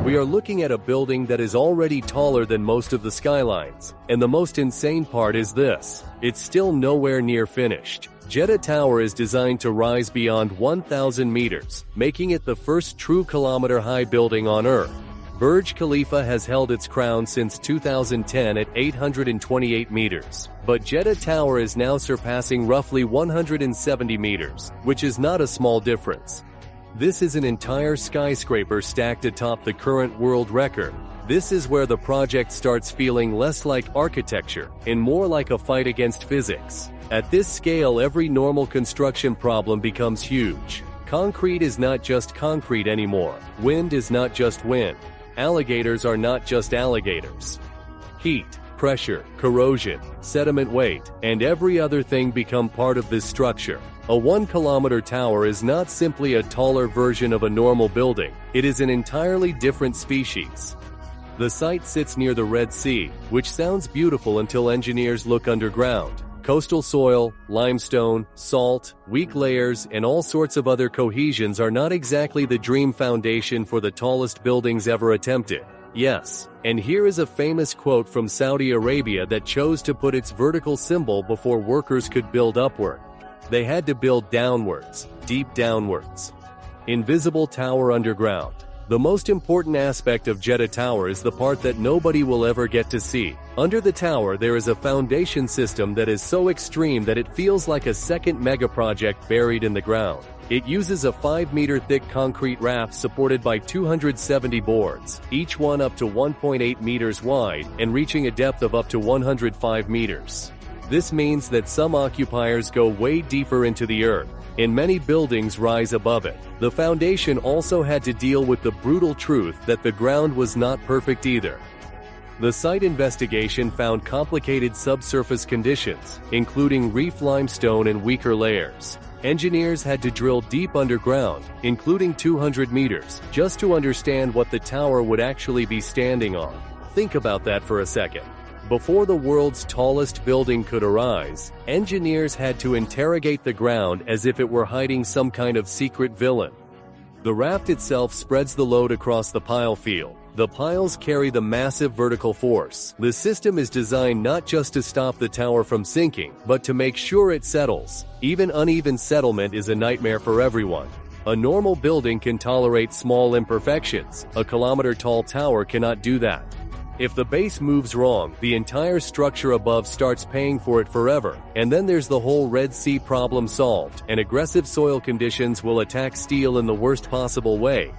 We are looking at a building that is already taller than most of the skylines, and the most insane part is this: it's still nowhere near finished. Jeddah Tower is designed to rise beyond 1,000 meters, making it the first true kilometer-high building on Earth. Burj Khalifa has held its crown since 2010 at 828 meters, but Jeddah Tower is now surpassing roughly 170 meters, which is not a small difference. This is an entire skyscraper stacked atop the current world record. This is where the project starts feeling less like architecture and more like a fight against physics. At this scale, every normal construction problem becomes huge. Concrete is not just concrete anymore. Wind is not just wind. Alligators are not just alligators. Heat, pressure, corrosion, sediment weight, and every other thing become part of this structure. A 1-kilometer tower is not simply a taller version of a normal building. It is an entirely different species. The site sits near the Red Sea, which sounds beautiful until engineers look underground. Coastal soil, limestone, salt, weak layers, and all sorts of other cohesions are not exactly the dream foundation for the tallest buildings ever attempted. Yes, and here is a famous quote from Saudi Arabia that chose to put its vertical symbol before workers could build upward. They had to build downwards, deep downwards. Invisible tower underground. The most important aspect of Jeddah Tower is the part that nobody will ever get to see. Under the tower there is a foundation system that is so extreme that it feels like a second megaproject buried in the ground. It uses a 5-meter thick concrete raft supported by 270 boards, each one up to 1.8 meters wide and reaching a depth of up to 105 meters. This means that some occupiers go way deeper into the earth, and many buildings rise above it. The foundation also had to deal with the brutal truth that the ground was not perfect either. The site investigation found complicated subsurface conditions, including reef limestone and weaker layers. Engineers had to drill deep underground, including 200 meters, just to understand what the tower would actually be standing on. Think about that for a second. Before the world's tallest building could arise, engineers had to interrogate the ground as if it were hiding some kind of secret villain. The raft itself spreads the load across the pile field. The piles carry the massive vertical force. The system is designed not just to stop the tower from sinking, but to make sure it settles. Even uneven settlement is a nightmare for everyone. A normal building can tolerate small imperfections. A kilometer-tall tower cannot do that. If the base moves wrong, the entire structure above starts paying for it forever. And then there's the whole Red Sea problem solved, and aggressive soil conditions will attack steel in the worst possible way.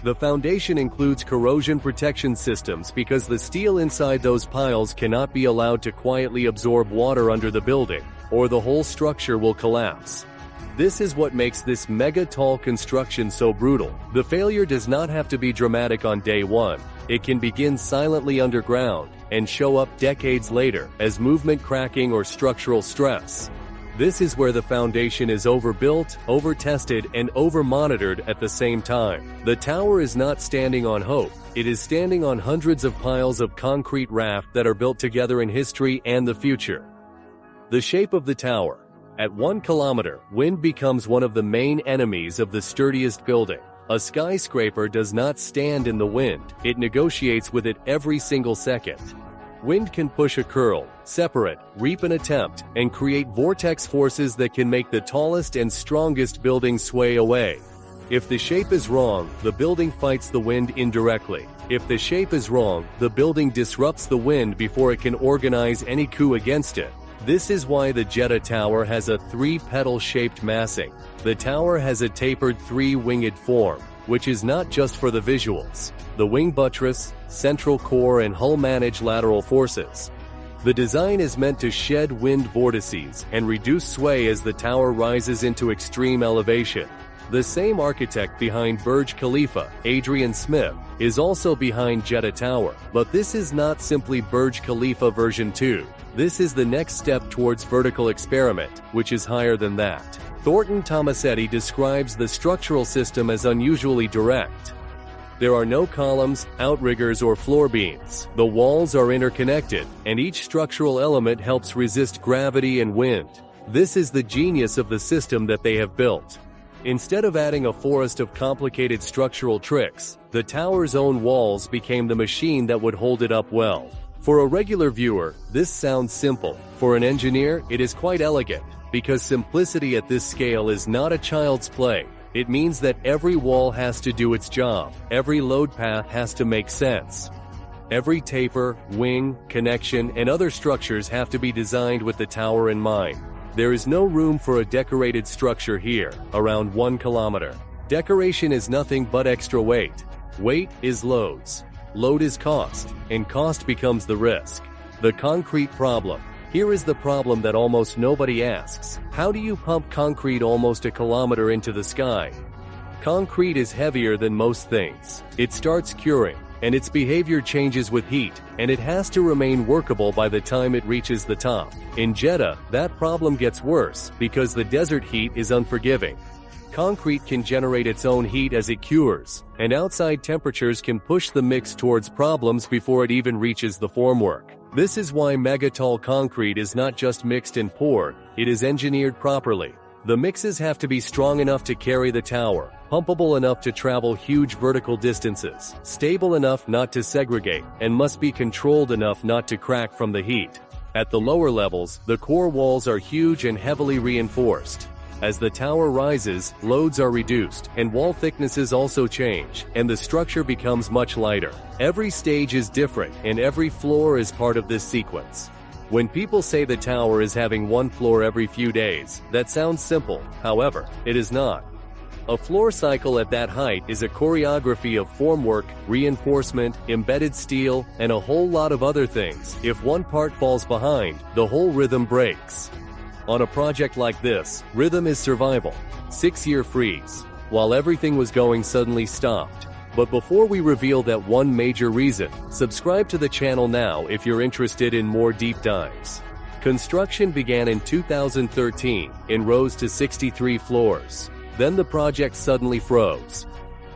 The foundation includes corrosion protection systems because the steel inside those piles cannot be allowed to quietly absorb water under the building, or the whole structure will collapse. This is what makes this mega-tall construction so brutal. The failure does not have to be dramatic on day one. It can begin silently underground and show up decades later as movement cracking or structural stress. This is where the foundation is overbuilt, overtested, and overmonitored at the same time. The tower is not standing on hope. It is standing on hundreds of piles of concrete raft that are built together in history and the future. The shape of the tower. At 1 kilometer, wind becomes one of the main enemies of the sturdiest building. A skyscraper does not stand in the wind, it negotiates with it every single second. Wind can push a curl, separate, reap an attempt, and create vortex forces that can make the tallest and strongest building sway away. If the shape is wrong, the building fights the wind indirectly. If the shape is wrong, the building disrupts the wind before it can organize any coup against it. This is why the Jeddah Tower has a 3-petal-shaped massing. The tower has a tapered 3-winged form, which is not just for the visuals. The wing buttress, central core, and hull manage lateral forces. The design is meant to shed wind vortices and reduce sway as the tower rises into extreme elevation. The same architect behind Burj Khalifa, Adrian Smith, is also behind Jeddah Tower. But this is not simply Burj Khalifa version 2. This is the next step towards vertical experiment, which is higher than that. Thornton Tomasetti describes the structural system as unusually direct. There are no columns, outriggers, or floor beams. The walls are interconnected, and each structural element helps resist gravity and wind. This is the genius of the system that they have built. Instead of adding a forest of complicated structural tricks, the tower's own walls became the machine that would hold it up well. For a regular viewer, this sounds simple. For an engineer, it is quite elegant, because simplicity at this scale is not a child's play. It means that every wall has to do its job, every load path has to make sense. Every taper, wing, connection, and other structures have to be designed with the tower in mind. There is no room for a decorated structure here, around 1 kilometer. Decoration is nothing but extra weight. Weight is loads. Load is cost, and cost becomes the risk. The concrete problem. Here is the problem that almost nobody asks. How do you pump concrete almost a kilometer into the sky? Concrete is heavier than most things. It starts curing, and its behavior changes with heat, and it has to remain workable by the time it reaches the top. In Jeddah, that problem gets worse because the desert heat is unforgiving. Concrete can generate its own heat as it cures, and outside temperatures can push the mix towards problems before it even reaches the formwork. This is why mega-tall concrete is not just mixed and poured, it is engineered properly. The mixes have to be strong enough to carry the tower, pumpable enough to travel huge vertical distances, stable enough not to segregate, and must be controlled enough not to crack from the heat. At the lower levels, the core walls are huge and heavily reinforced. As the tower rises, loads are reduced, and wall thicknesses also change, and the structure becomes much lighter. Every stage is different, and every floor is part of this sequence. When people say the tower is having one floor every few days, that sounds simple. However, it is not. A floor cycle at that height is a choreography of formwork, reinforcement, embedded steel, and a whole lot of other things. If one part falls behind, the whole rhythm breaks. On a project like this, rhythm is survival. 6-year freeze. While everything was going, suddenly stopped. But before we reveal that one major reason, subscribe to the channel now if you're interested in more deep dives. Construction began in 2013 and rose to 63 floors. Then the project suddenly froze.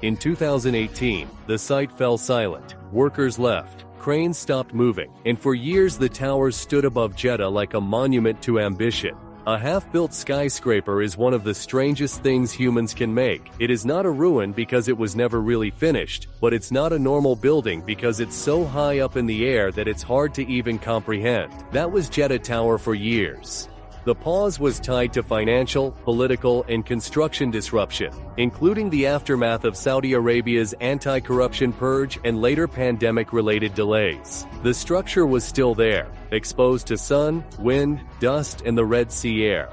In 2018, the site fell silent. Workers left. Cranes stopped moving, and for years the towers stood above Jeddah like a monument to ambition. A half-built skyscraper is one of the strangest things humans can make. It is not a ruin because it was never really finished, but it's not a normal building because it's so high up in the air that it's hard to even comprehend. That was Jeddah Tower for years. The pause was tied to financial, political, and construction disruption, including the aftermath of Saudi Arabia's anti-corruption purge and later pandemic-related delays. The structure was still there, exposed to sun, wind, dust, and the Red Sea air.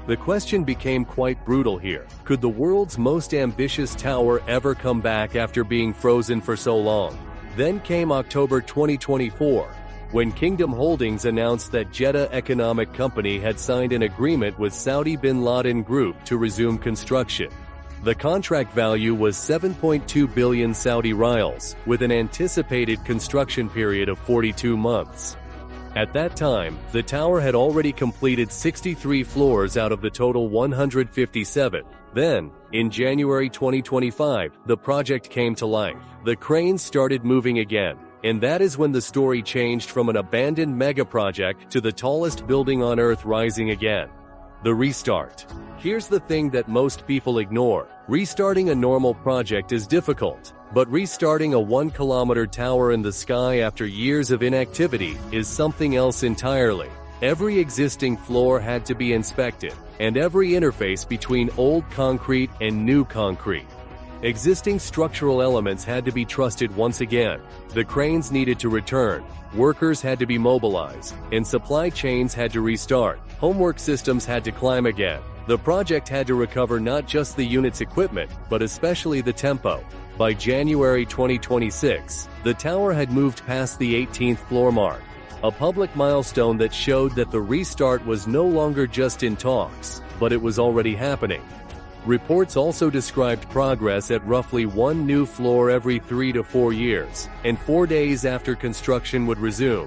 The question became quite brutal here. Could the world's most ambitious tower ever come back after being frozen for so long? Then came October 2024. When Kingdom Holdings announced that Jeddah Economic Company had signed an agreement with Saudi bin Laden Group to resume construction. The contract value was 7.2 billion Saudi riyals, with an anticipated construction period of 42 months. At that time, the tower had already completed 63 floors out of the total 157. Then, in January 2025, the project came to life. The cranes started moving again. And that is when the story changed from an abandoned megaproject to the tallest building on Earth rising again. The restart. Here's the thing that most people ignore. Restarting a normal project is difficult, but restarting a 1-kilometer tower in the sky after years of inactivity is something else entirely. Every existing floor had to be inspected, and every interface between old concrete and new concrete. Existing structural elements had to be trusted once again. The cranes needed to return, workers had to be mobilized, and supply chains had to restart. Homework systems had to climb again. The project had to recover not just the unit's equipment, but especially the tempo. By January 2026, the tower had moved past the 18th floor mark, a public milestone that showed that the restart was no longer just in talks, but it was already happening. Reports also described progress at roughly one new floor every 3 to 4 years, and 4 days after construction would resume.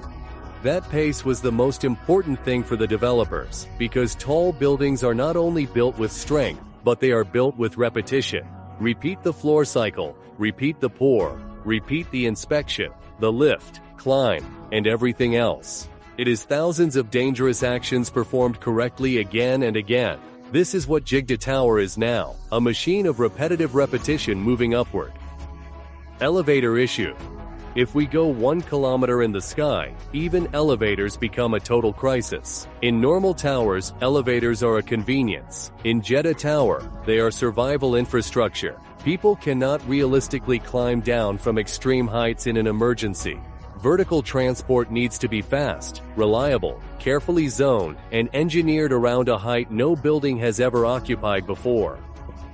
That pace was the most important thing for the developers, because tall buildings are not only built with strength, but they are built with repetition. Repeat the floor cycle, repeat the pour, repeat the inspection, the lift, climb, and everything else. It is thousands of dangerous actions performed correctly again and again. This is what Jeddah Tower is now, a machine of repetitive repetition moving upward. Elevator issue. If we go 1 kilometer in the sky, even elevators become a total crisis. In normal towers, elevators are a convenience. In Jeddah Tower, they are survival infrastructure. People cannot realistically climb down from extreme heights in an emergency. Vertical transport needs to be fast, reliable, carefully zoned, and engineered around a height no building has ever occupied before.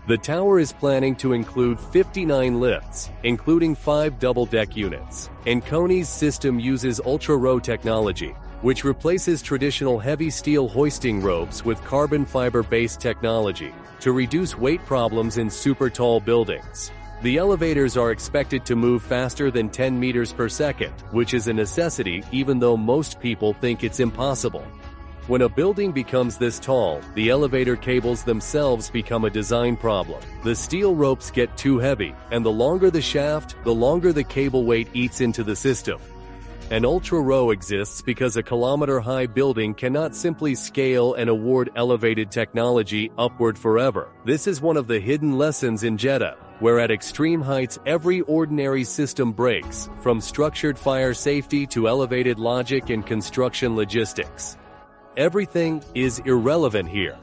The tower is planning to include 59 lifts, including 5 double-deck units, and Koni's system uses ultra-row technology, which replaces traditional heavy steel hoisting ropes with carbon fiber-based technology to reduce weight problems in super-tall buildings. The elevators are expected to move faster than 10 meters per second, which is a necessity even though most people think it's impossible. When a building becomes this tall, the elevator cables themselves become a design problem. The steel ropes get too heavy, and the longer the shaft, the longer the cable weight eats into the system. An ultra-row exists because a kilometer-high building cannot simply scale and award elevated technology upward forever. This is one of the hidden lessons in Jeddah, where at extreme heights every ordinary system breaks, from structured fire safety to elevated logic and construction logistics. Everything is irrelevant here.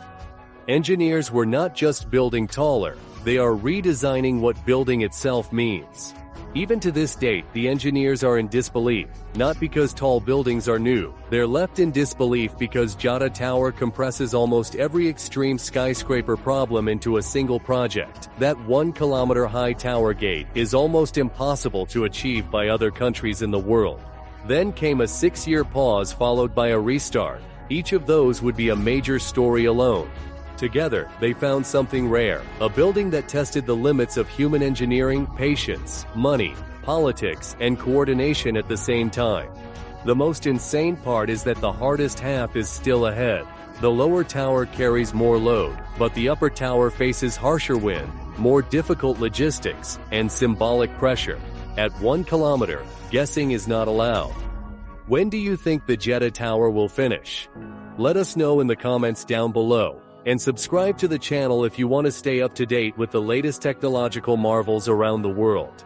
Engineers were not just building taller, they are redesigning what building itself means. Even to this date, the engineers are in disbelief, not because tall buildings are new. They're left in disbelief because Jeddah Tower compresses almost every extreme skyscraper problem into a single project. That 1 kilometer high tower gate is almost impossible to achieve by other countries in the world. Then came a 6-year pause followed by a restart. Each of those would be a major story alone. Together, they found something rare, a building that tested the limits of human engineering, patience, money, politics, and coordination at the same time. The most insane part is that the hardest half is still ahead. The lower tower carries more load, but the upper tower faces harsher wind, more difficult logistics, and symbolic pressure. At 1 kilometer, guessing is not allowed. When do you think the Jeddah Tower will finish? Let us know in the comments down below, and subscribe to the channel if you want to stay up to date with the latest technological marvels around the world.